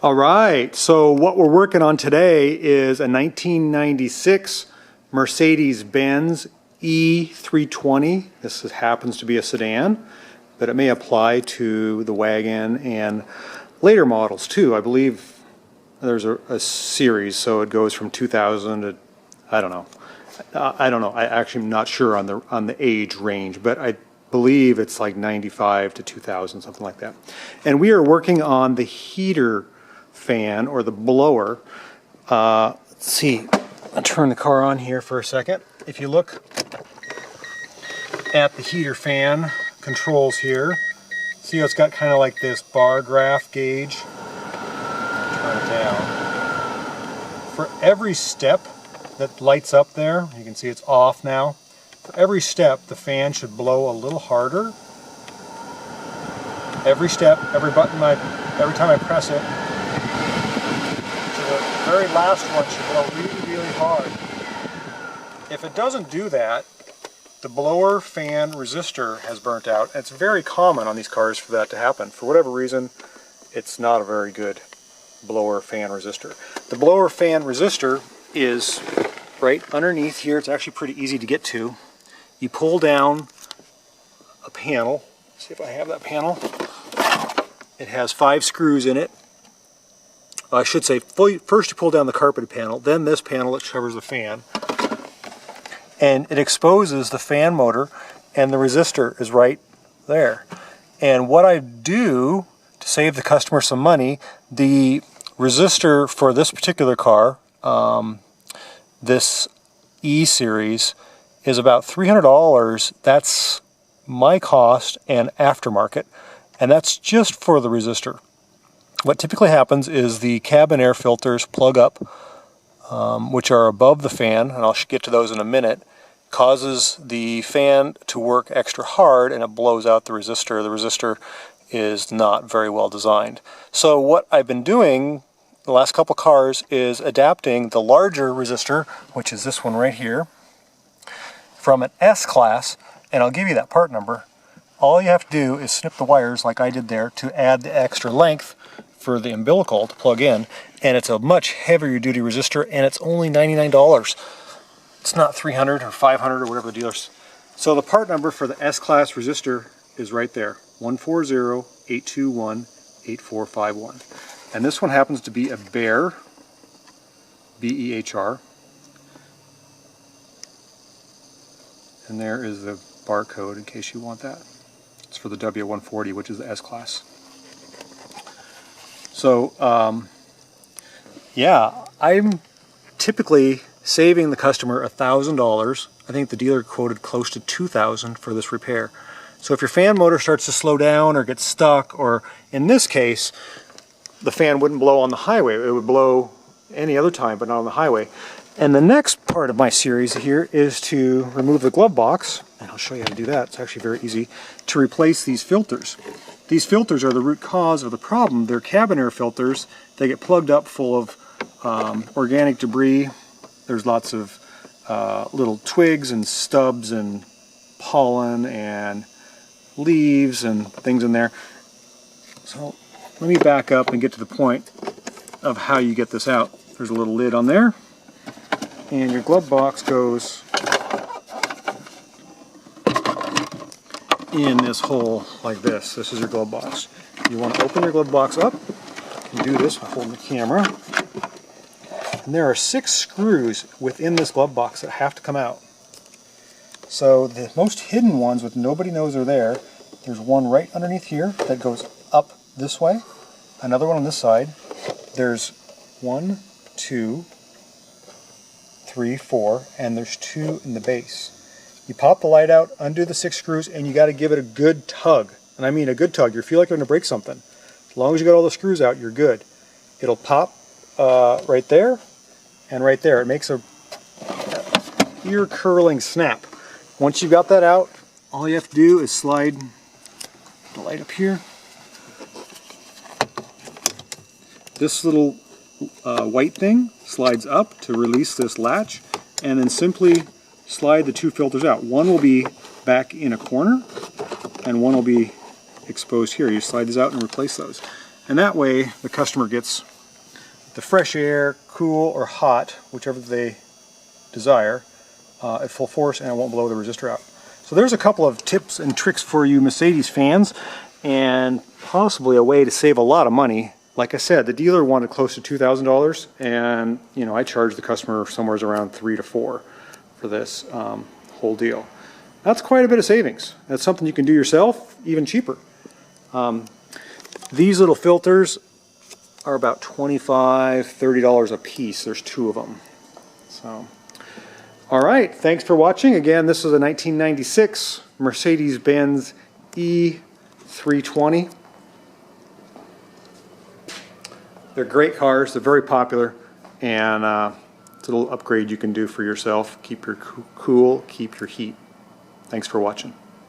All right, so what we're working on today is a 1996 Mercedes Benz E320. This happens to be a sedan, but it may apply to the wagon and later models too. I believe there's a series, so it goes from 2000 to, I don't know. I actually am not sure on the age range, but I believe it's like 95 to 2000, something like that. And we are working on the heater fan, or the blower. Let's see, I'll turn the car on here for a second. If you look at the heater fan controls here, see how it's got kind of like this bar graph gauge. Turn it down. For every step that lights up there, you can see it's off now. For every step, the fan should blow a little harder. Every step, every button, every time I press it, the very last one should blow really, really hard. If it doesn't do that, the blower fan resistor has burnt out. It's very common on these cars for that to happen. For whatever reason, it's not a very good blower fan resistor. The blower fan resistor is right underneath here. It's actually pretty easy to get to. You pull down a panel. Let's see if I have that panel. It has 5 screws in it. I should say, first you pull down the carpeted panel, then this panel that covers the fan. And it exposes the fan motor, and the resistor is right there. And what I do to save the customer some money, the resistor for this particular car, this E series, is about $300. That's my cost and aftermarket, and that's just for the resistor. What typically happens is the cabin air filters plug up, which are above the fan, and I'll get to those in a minute, causes the fan to work extra hard, and it blows out the resistor. The resistor is not very well designed. So what I've been doing the last couple cars is adapting the larger resistor, which is this one right here, from an S class, and I'll give you that part number. All you have to do is snip the wires like I did there to add the extra length for the umbilical to plug in, and it's a much heavier duty resistor, and it's only $99. It's not $300 or $500 or whatever the dealers. So the part number for the S-Class resistor is right there, 140-821-8451. And this one happens to be a Behr, B-E-H-R. And there is the barcode in case you want that. It's for the W140, which is the S-Class. So, yeah, I'm typically saving the customer $1,000. I think the dealer quoted close to $2,000 for this repair. So if your fan motor starts to slow down or get stuck, or in this case, the fan wouldn't blow on the highway. It would blow any other time, but not on the highway. And the next part of my series here is to remove the glove box, and I'll show you how to do that. It's actually very easy, to replace these filters. These filters are the root cause of the problem. They're cabin air filters. They get plugged up full of organic debris. There's lots of little twigs and stubs and pollen and leaves and things in there. So let me back up and get to the point of how you get this out. There's a little lid on there, and your glove box goes in this hole like this. This is your glove box. You want to open your glove box up. You can do this by holding the camera. And there are 6 screws within this glove box that have to come out. So the most hidden ones, with nobody knows are there, there's one right underneath here that goes up this way. Another one on this side. There's 1, 2, 3, 4, and there's 2 in the base. You pop the light out, undo the 6 screws, and you got to give it a good tug. And I mean a good tug. You feel like you're going to break something. As long as you got all the screws out, you're good. It'll pop right there and right there. It makes a ear-curling snap. Once you've got that out, all you have to do is slide the light up here. This little white thing slides up to release this latch, and then simply slide the 2 filters out. One will be back in a corner, and one will be exposed here. You slide these out and replace those. And that way the customer gets the fresh air, cool or hot, whichever they desire, at full force, and it won't blow the resistor out. So there's a couple of tips and tricks for you Mercedes fans, and possibly a way to save a lot of money. Like I said, the dealer wanted close to $2,000, and you know, I charged the customer somewhere around $3 to $4 for this whole deal. That's quite a bit of savings. That's something you can do yourself, even cheaper. These little filters are about $25, $30 a piece. There's 2 of them. So, all right, thanks for watching. Again, this is a 1996 Mercedes Benz E320. They're great cars. They're very popular, and it's a little upgrade you can do for yourself. Keep your cool, keep your heat. Thanks for watching.